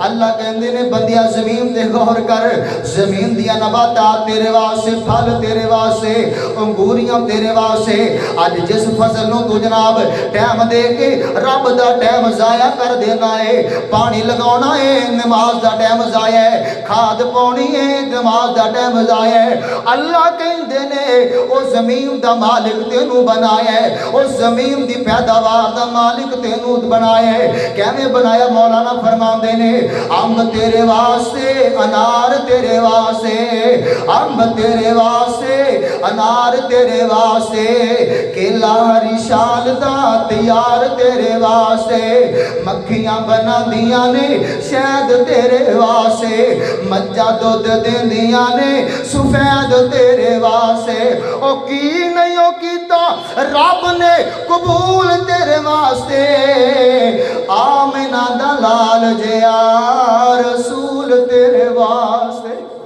اللہ کہندے نے بندیا زمین دے غور کر، زمین دیا نباتات تیرے واسطے، پھل تیرے واسطے، انگوریاں تیرے واسطے۔ اج جس فصل نو تو جناب ٹائم دے کے رب دا ٹائم ضائع کر دینا ہے، پانی لگاونا ہے نماز دا ٹائم ضائع ہے، کھاد پاونی ہے نماز دا ٹائم ضائع ہے۔ اللہ کہندے نے او زمین دا مالک تینوں بنایا ہے، او زمین دی پیداوار دا مالک تینوں بنایا ہے۔ کیویں بنایا؟ مولانا فرماندے نے امب تیرے واسطے، انار تیرے واسطے، امب تیرے واسطے، انار تیرے واسطے، کیلا ہری شال دا تیار تیرے واسطے، مکھیاں بنا دیاں نے شہد تیرے واسطے، مجھا دودھ دیندیاں نے سفید تیرے واسطے۔ او کی نہیں او کیتا رب نے قبول تیرے واسطے، آمنہ دا لال جیا رسول تیرے واسطے۔